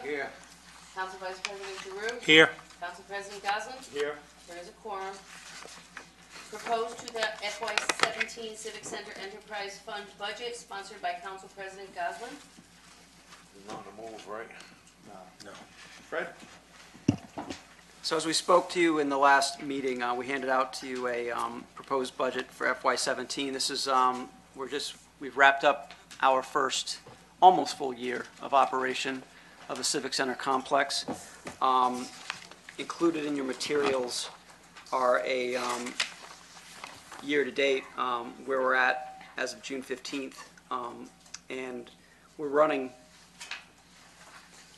Here. Council Vice President Giroux. Here. Council President Goslin. Here. There is a quorum. Proposed to the FY17 Civic Center Enterprise Fund budget, sponsored by Council President Goslin. He's on the move, right? No. Fred? So as we spoke to you in the last meeting, we handed out to you a proposed budget for FY17. This is, we've wrapped up our first almost full year of operation of the Civic Center complex. Included in your materials are a year-to-date where we're at as of June 15th. And we're running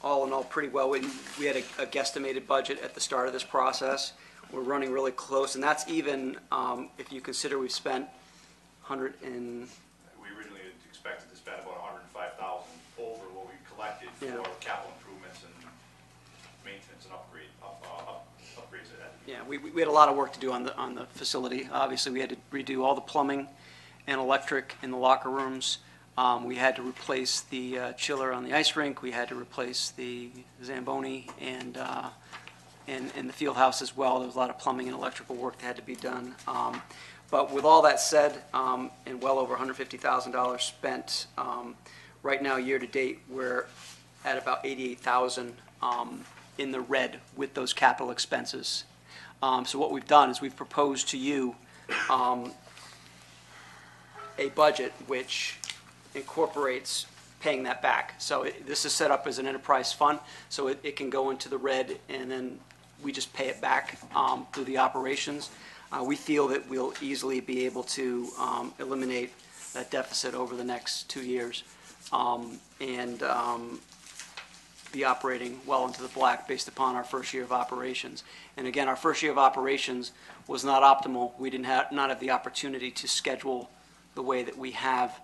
all in all pretty well. We had a guesstimated budget at the start of this process. We're running really close, and that's even if you consider we've spent We originally expected to spend about $105,000 over what we collected for capital improvements and maintenance and upgrades of that. Yeah, we had a lot of work to do on the facility. Obviously, we had to redo all the plumbing and electric in the locker rooms. We had to replace the chiller on the ice rink. We had to replace the Zamboni and the field house as well. There was a lot of plumbing and electrical work that had to be done. But with all that said, and well over $150,000 spent, right now year to date, we're at about $88,000 in the red with those capital expenses. So what we've done is we've proposed to you a budget which incorporates paying that back. So this is set up as an enterprise fund, so it can go into the red, and then we just pay it back through the operations. We feel that we'll easily be able to eliminate that deficit over the next 2 years and be operating well into the black based upon our first year of operations. And again, our first year of operations was not optimal. We did not have the opportunity to schedule the way that we have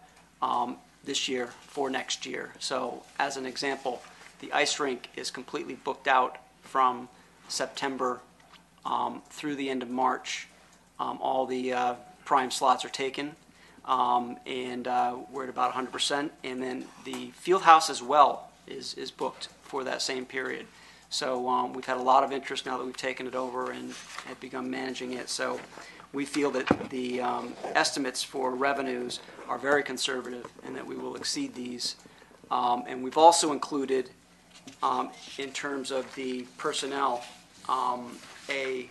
this year for next year. So as an example, the ice rink is completely booked out from September through the end of March. All the prime slots are taken, and we're at about 100%. And then the field house as well is booked for that same period. So we've had a lot of interest now that we've taken it over and have begun managing it. So we feel that the estimates for revenues are very conservative and that we will exceed these. And we've also included, in terms of the personnel, a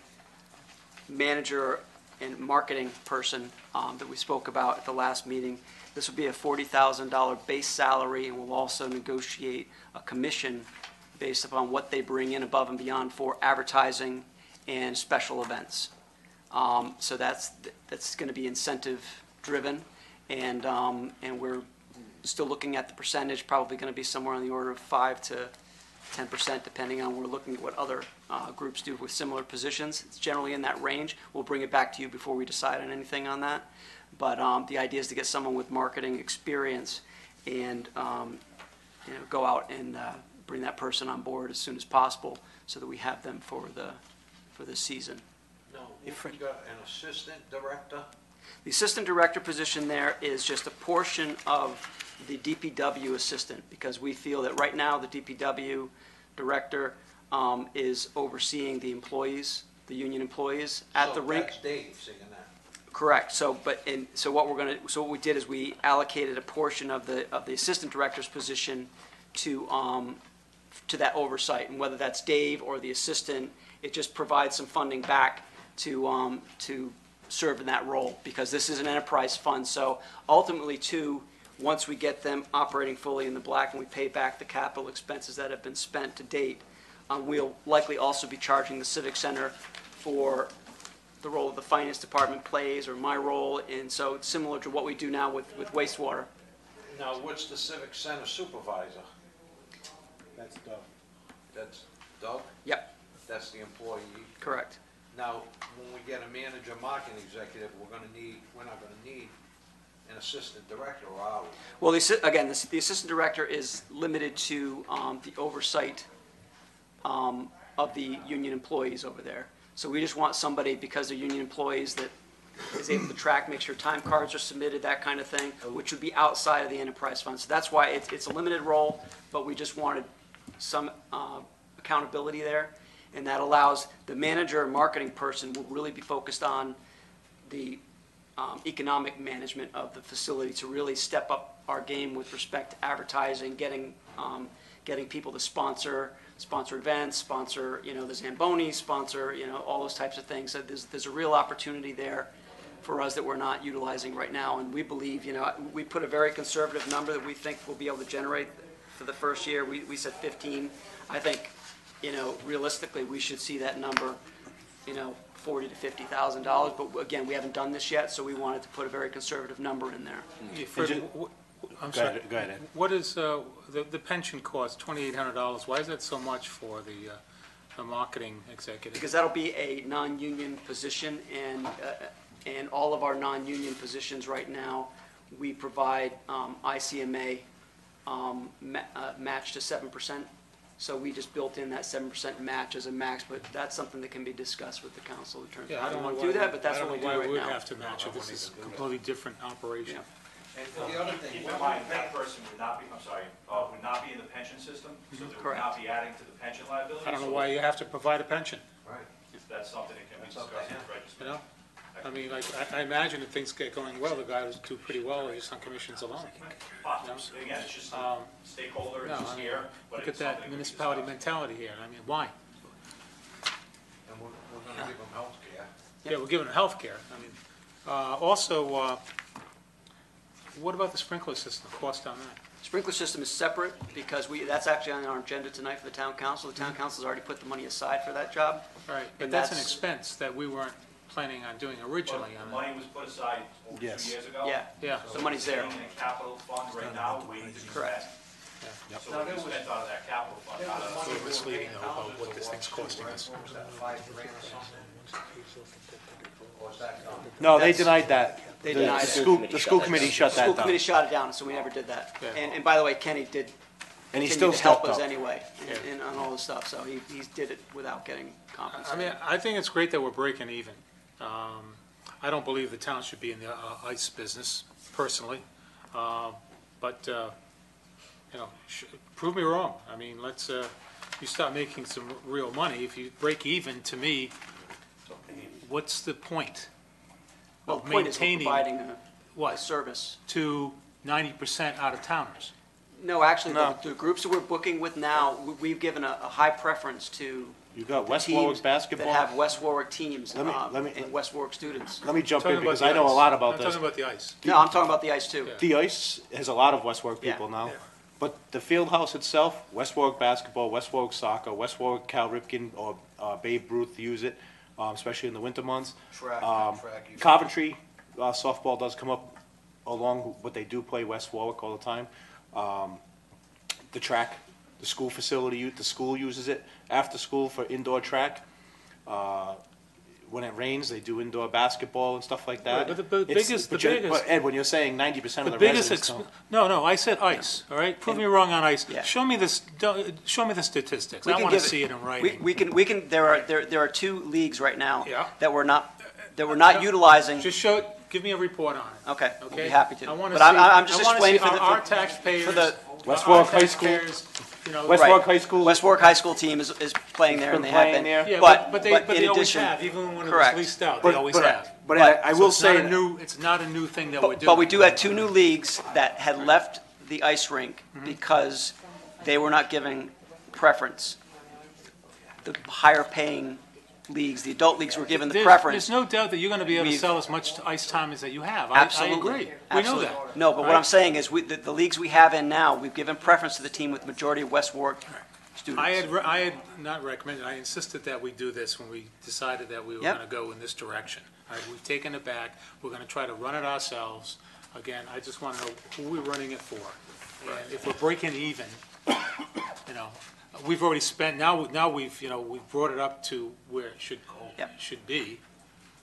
manager and marketing person that we spoke about at the last meeting. This will be a $40,000 base salary, and we'll also negotiate a commission based upon what they bring in above and beyond for advertising and special events. So that's going to be incentive driven, and we're still looking at the percentage, probably going to be somewhere on the order of 5 to 10%, depending on we're looking at what other groups do with similar positions. It's generally in that range. We'll bring it back to you before we decide on anything on that. But the idea is to get someone with marketing experience and go out and bring that person on board as soon as possible so that we have them for the season. No, if we got an assistant director? The assistant director position there is just a portion of the DPW assistant, because we feel that right now the DPW director is overseeing the employees, the union employees at the rink. That's Dave saying that. Correct. So what we did is we allocated a portion of the assistant director's position to that oversight, and whether that's Dave or the assistant, it just provides some funding back to serve in that role, because this is an enterprise fund. So ultimately, too, once we get them operating fully in the black and we pay back the capital expenses that have been spent to date, we'll likely also be charging the Civic Center for the role of the finance department plays, or my role, and so it's similar to what we do now with wastewater. Now, what's the Civic Center supervisor? That's Doug. That's Doug? Yep, That's the employee? correct. Now, when we get a manager marketing executive, we're not gonna need an assistant director, or are we? Well, the assistant director is limited to the oversight of the union employees over there. So we just want somebody, because they're union employees, that is able to track, make sure time cards are submitted, that kind of thing, which would be outside of the enterprise fund. So that's why it's a limited role, but we just wanted some accountability there, and that allows the manager and marketing person will really be focused on the economic management of the facility to really step up our game with respect to advertising, getting people to sponsor events, sponsor, the Zamboni, sponsor, all those types of things. So there's a real opportunity there for us that we're not utilizing right now, and we believe, we put a very conservative number that we think we'll be able to generate for the first year. We said 15. I think, realistically, we should see that number, $40,000 to $50,000. But again, we haven't done this yet, so we wanted to put a very conservative number in there. Yeah, Fred, I'm sorry. Go ahead, Ed. What is, the pension cost, $2,800, why is that so much for the marketing executive? Because that'll be a non-union position, and all of our non-union positions right now, we provide ICMA match to 7%. So we just built in that 7% match as a max, but that's something that can be discussed with the council in terms of how I we don't know want why to do that, but that's what we do I don't know why right we would now. have to match it, this is a completely different operation. Yeah. And the other thing, Keep in mind, that person would not be, would not be in the pension system, so they would Correct. not be adding to the pension liability. I don't know so why you have to provide a pension, right, That's something that can be That's up discussed to with him. register. you know? I mean, like, I imagine if things get going well, the guy will do pretty well just on commissions alone. Possibly. Again, it's just a stakeholder, No, it's just I mean, here, but look it's at something that we can municipality discuss. mentality here, I mean, why? and we're gonna give them health care. Yeah, we're giving them health care. I mean, also, what about the sprinkler system, cost on that? Sprinkler system is separate because that's actually on our agenda tonight for the town council. The town council's already put the money aside for that job. Right, but And that's an that's- expense that we weren't planning on doing Well, originally the on money that. was put aside over 2 Yes. years ago. Yeah, Yeah, the money's there. It's sitting in a capital fund right now, waiting to be Correct. spent. yeah. So it'll be spent out of that capital fund, not It's a little of. misleading though about what this thing's costing us. What was that, $5 grand or something? Or was that done? No, they That's- denied that. They The- denied the it. school- The school committee shut School that committee down. shot it down, so we never did that. Yeah. And by the way, Kenny did And he continue still to help stepped us up. anyway Yeah. and on all this stuff, so he did it without getting I compensated. mean, I think it's great that we're breaking even. I don't believe the town should be in the ice business, personally. But, prove me wrong. I mean, you start making some real money. If you break even, to me, what's the point Well, of the point is we're maintaining providing a what, service. to 90% out of towners? No, actually, No. the groups that we're booking with now, we've given a high preference to You got the West teams Warwick that basketball. have West Warwick teams Let me- and West Warwick students. Let me jump Talking in about because the I know a ice. lot about I'm this. talking about the ice. No, I'm talking about the ice too. Yeah. The ice has a lot of West Warwick Yeah. people now. Yeah. But the field house itself, West Warwick basketball, West Warwick soccer, West Warwick Cal Ripken or Babe Ruth use it, especially in the winter months. Track, you- Coventry softball does come up along, but they do play West Warwick all the time. The track, the school facility, the school uses it after school for indoor track. When it rains, they do indoor basketball and stuff like that. Right, but the It's- biggest- but the you're- biggest- But Ed, when you're saying 90% of The the biggest, residents no, I said ice, all right? Prove me wrong on ice. Yeah. Show me this, show me the statistics. We I can want to give see it in We writing. can, there are two leagues right now Yeah. that we're not utilizing. Just give me a report on it. Okay, we'll Okay? be happy to. I want to But see. I'm just I wanna explaining see for the. our taxpayers. for the- West our Warwick High School. taxpayers, you know, West Right. Warwick High School. West Warwick High School team is playing there, Been and they have playing been. there. Yeah, But but in they always addition- have, even when it was correct. leased out, they always have. But I So will it's not say, a new, it's not a new thing that we're doing. But we do have two new leagues that had left the ice rink Mm-hmm. because they were not giving preference. The higher paying leagues, the adult leagues were given the There's preference. no doubt that you're going to be able to We've- sell as much ice time as that you have. I Absolutely. agree. We know Absolutely. that. No, but what right? I'm saying is, the leagues we have in now, we've given preference to the team with majority of West Warwick students. I had not recommended, I insisted that we do this when we decided that we were Yep. going to go in this direction. All right, we've taken it back, we're going to try to run it ourselves. Again, I just want to know who we're running it for. And if we're breaking even, we've already spent, now we've brought it up to where it Yep. should be,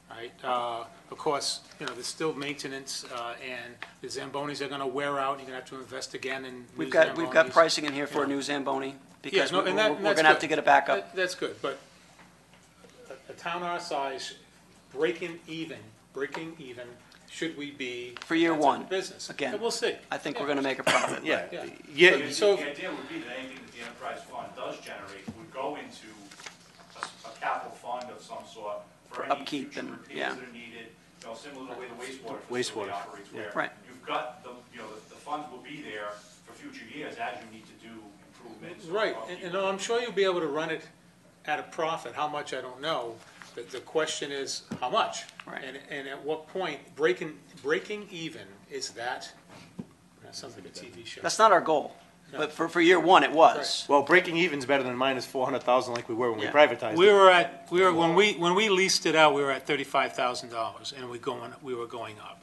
right? Of course, there's still maintenance, and the Zambonis are going to wear out, and you're going to have to invest again in new We've got Zambonis. pricing in here for a new Zamboni, because no, we're and that- we're and that's gonna have good. to get it back up. That's good, but a town our size, breaking even breaking even should we be? For year that type of one, Business. again. And we'll see. I think we're gonna make a profit. Yeah, Yeah. yeah, So- The idea would be that anything that the enterprise fund does generate would go into a capital fund of some sort for any upkeep future and- repairs yeah. that are needed, you know, similar to the way the wastewater Wastewater. facility operates, where Right. you've got the funds will be there for future years as you need to do improvements. or Right, upkeep. and I'm sure you'll be able to run it at a profit, how much, I don't know. The question is, how much? Right. And at what point, breaking even, is that, that sounds like a TV show. That's not our goal, but for year one, it was. well, breaking even's better than minus 400,000 like we were when we Yeah. privatized We it. were when we leased it out, we were at $35,000, and we were going up.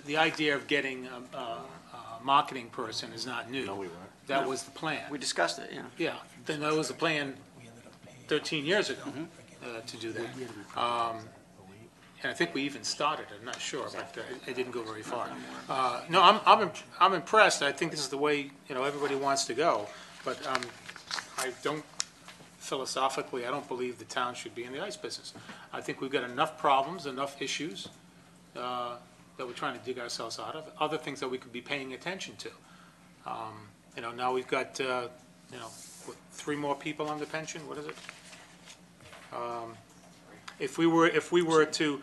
The idea of getting a marketing person is not new. No, we weren't. That was the plan. We discussed it, yeah. Yeah, then that was the plan 13 years ago to do that. And I think we even started, I'm not sure, but it didn't go very far. No, I'm impressed, I think this is the way, everybody wants to go, but I don't, philosophically, I don't believe the town should be in the ice business. I think we've got enough problems, enough issues that we're trying to dig ourselves out of, other things that we could be paying attention to. Now we've got, what, 3 more people on the pension, what is it? If we were to,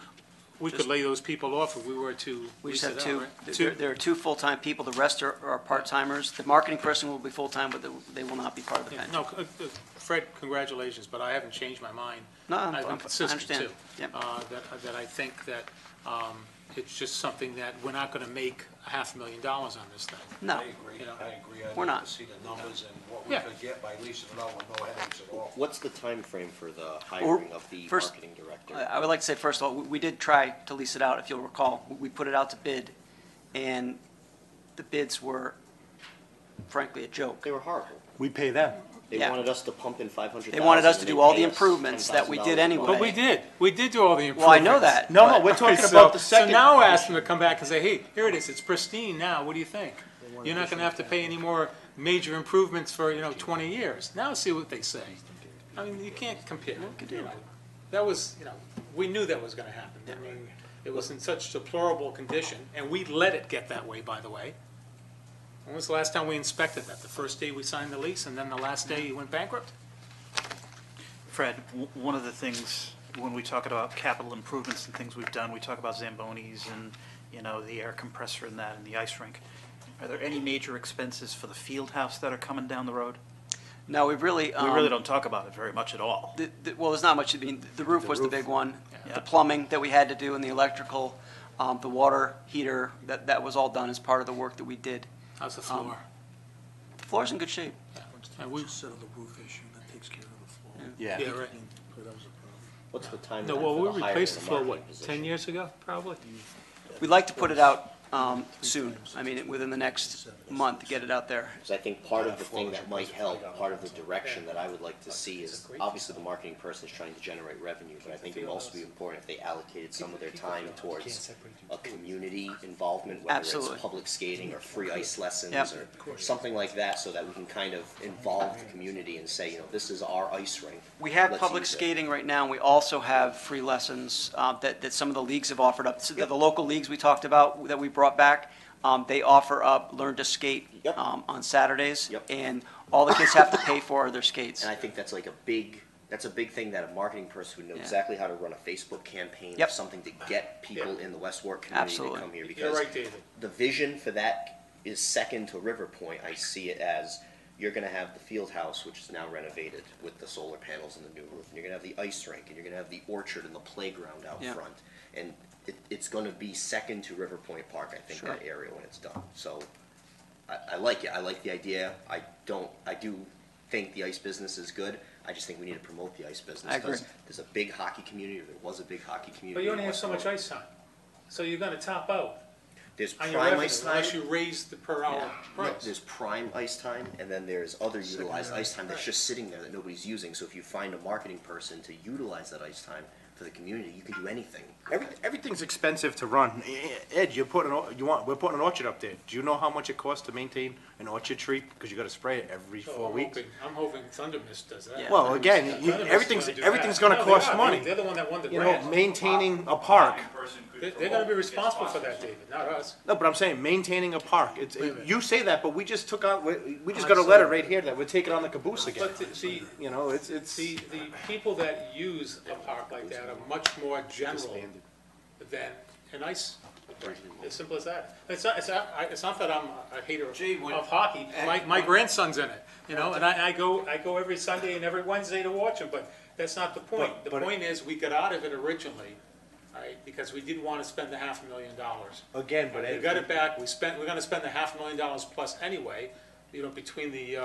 we could lay those people off if we were to We lease just it have out, two, right? there are 2 full-time people, the rest are part-timers. The marketing person will be full-time, but they will not be part of the Yeah, pension. no, Fred, congratulations, but I haven't changed my mind. No, I've I been consistent understand. too. Yep. That I think that it's just something that we're not gonna make $500,000 on this thing. No, I agree, You know, I agree. I'd we're like not. to see the numbers and what we Yeah. could get by leasing it out with no headaches at all. What's the time frame for the hiring of the first- marketing director? I would like to say, first of all, we did try to lease it out, if you'll recall. We put it out to bid, and the bids were frankly a joke. They were horrible. We pay them. They Yeah. wanted us to pump in 500,000. They wanted us to and do they all pay the us improvements that we did $10,000 a anyway. month. But we did do all the improvements. Well, I know that. No, but- we're talking So- about the second. So now ask them to come back and say, hey, here it is, it's pristine now, what do you think? You're not gonna have to pay any more major improvements for, 20 years. Now see what they say. I mean, you can't compare. That was, we knew that was gonna happen. I mean, it was in such deplorable condition, and we let it get that way, by the way. When was the last time we inspected that? The first day we signed the lease, and then the last day you went bankrupt? Fred, one of the things, when we talk about capital improvements and things we've done, we talk about Zambonis and, the air compressor and that, and the ice rink. Are there any major expenses for the field house that are coming down the road? No, we really. We really don't talk about it very much at all. Well, there's not much, I mean, the roof was the big one. Yeah. The plumbing that we had to do and the electrical, the water heater, that was all done as part of the work that we did. How's the floor? The floor's in good shape. And we, Settle the roof issue, that takes care of the floor. Yeah. yeah, right. That was a problem. What's the timeline No, well, for we the hiring replaced of the the floor, marketing what, position? 10 years ago, probably? We'd like to put it out soon. I mean, within the next month, to get it out there. Because I think part of the thing that might help, part of the direction that I would like to see is, obviously the marketing person is trying to generate revenue, but I think it would also be important if they allocated some of their time towards a community involvement, whether Absolutely. it's public skating or free ice lessons Yep. or something like that, so that we can kind of involve the community and say, this is our ice rink. We have Let's public use it. skating right now, and we also have free lessons that some of the leagues have offered up. So the local leagues we talked about, that we brought back, they offer up Learn to Skate Yep. on Saturdays. Yep. And all the kids have to pay for are their skates. And I think that's like that's a big thing that a marketing person would know Yeah. exactly how to run a Facebook campaign or Yep. something to get people in the West Warwick community Absolutely. to come here. You're Because right, David. the vision for that is second to River Point. I see it as you're going to have the field house, which is now renovated with the solar panels and the new roof. And you're going to have the ice rink, and you're going to have the orchard and the playground out Yeah. front. And it's going to be second to River Point Park, I think, Sure. that area when it's done. So I like it. I like the idea. I do think the ice business is good. I just think we need to promote the ice business. I agree. 'Cause there's a big hockey community, or there was a big hockey community. But you in only have West so much Warwick. ice time, so you're gonna top out There's on your prime revenue ice time. unless you raise the per hour Yeah. No, price. there's prime ice time, and then there's other utilized ice time that's just sitting there that nobody's using. So if you find a marketing person to utilize that ice time, for the community, you can do anything. Everything's expensive to run. Ed, we're putting an orchard up there. Do you know how much it costs to maintain an orchard tree? Because you gotta spray it every So 4 weeks. I'm hoping Thunder Mist does that. Yeah. Well, again, Thunder Mist everything's is do everything's that. gonna No, they cost are. money. They're the one that won the You know, grant. maintaining a park. They're gonna be responsible for that, David, not us. No, but I'm saying maintaining a park. It's, Wait a minute. you say that, but we just took out, we just I'm got a sorry. letter right here that we're taking on the caboose again. But the, You know, it's. the people that use a park like that are much more general Disbanded. than an ice rink. As simple as that. It's not that I'm a hater Gee, when- of hockey. My grandson's in it, you know, and I go every Sunday and every Wednesday to watch him, but that's not the point. The But- point is, we got out of it originally, right, because we didn't want to spend the $500,000. Again, but We got it back, we're gonna spend the $500,000 plus anyway, you know, between the,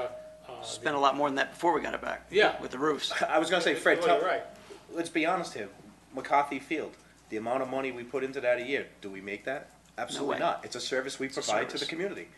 Spent a lot more than that before we got it back. Yeah. With the roofs. I was gonna say, Fred, Well, you're right. let's be honest here. McCarthy Field, the amount of money we put into that a year, do we make that? Absolutely way. not. It's a service we a provide to the service. community.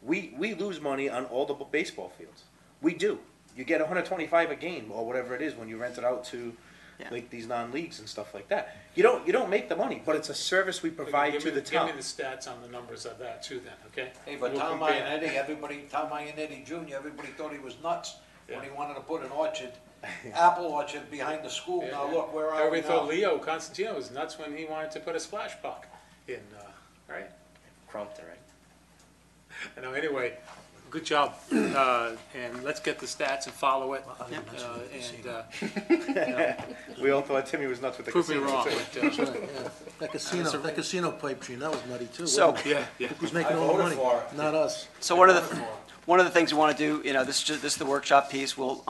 We lose money on all the baseball fields. We do. You get 125 a game or whatever it is when you rent it out to Yeah. like these non-leagues and stuff like that. You don't make the money, but it's a service we provide Give to me- the town. Give me the stats on the numbers of that too then, okay? Hey, but We'll Tom compare. Iannetti, Tom Iannetti Jr., everybody thought he was nuts when Yeah. he wanted to put an orchard, apple orchard behind the school. Yeah, Now yeah. look, where are we Everybody thought now? Leo Constantino was nuts when he wanted to put a splash park in, right? Crompton, right? You know, anyway, good job, and let's get the stats and follow it, We all thought Timmy was nuts with the prove me casino. wrong, too. but, Yeah. That casino pipe dream, that was nutty too. So- wasn't it? yeah. Who's making I all the voted money? for it. Not us. So one of the things we want to do, you know, this is the workshop piece. We'll,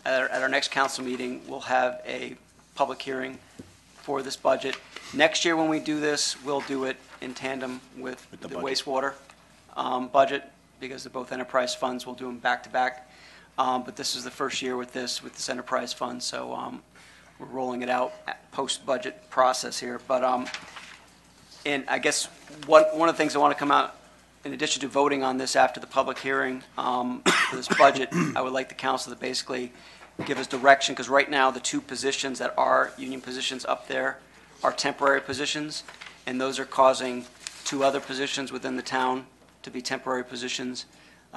at our next council meeting, we'll have a public hearing for this budget. Next year, when we do this, we'll do it in tandem with With the the budget. wastewater budget, because they're both enterprise funds. We'll do them back to back. But this is the first year with this enterprise fund, so we're rolling it out post-budget process here. But, and I guess one of the things I want to come out, in addition to voting on this after the public hearing for this budget, I would like the council to basically give us direction, because right now, the two positions that are union positions up there are temporary positions, and those are causing two other positions within the town to be temporary positions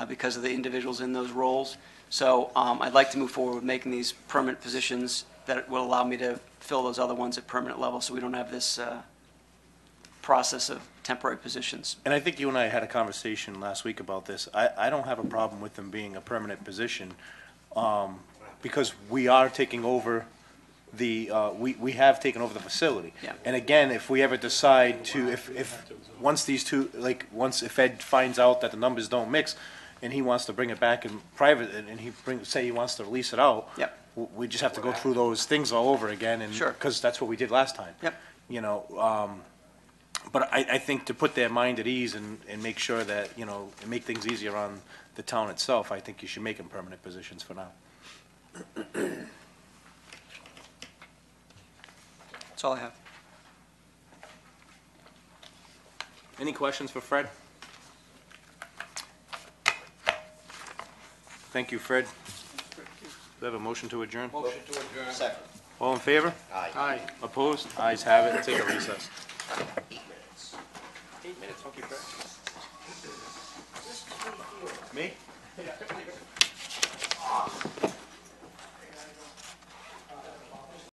because of the individuals in those roles. So I'd like to move forward with making these permanent positions that will allow me to fill those other ones at permanent level, so we don't have this process of temporary positions. And I think you and I had a conversation last week about this. I don't have a problem with them being a permanent position, because we are taking over we have taken over the facility. Yeah. And again, if we ever decide to, once these two, if Ed finds out that the numbers don't mix, and he wants to bring it back in private, and say he wants to release it out. Yep. We just have to go through those things all over again, and. Sure. Because that's what we did last time. Yep. You know, but I think to put their mind at ease and make sure that, you know, and make things easier on the town itself, I think you should make them permanent positions for now. That's all I have. Any questions for Fred? Thank you, Fred. Do we have a motion to adjourn? Motion to adjourn. Second. All in favor? Aye. Aye. Opposed? Ayes have it. Take a recess. 8 minutes. 8 minutes, okay, Fred.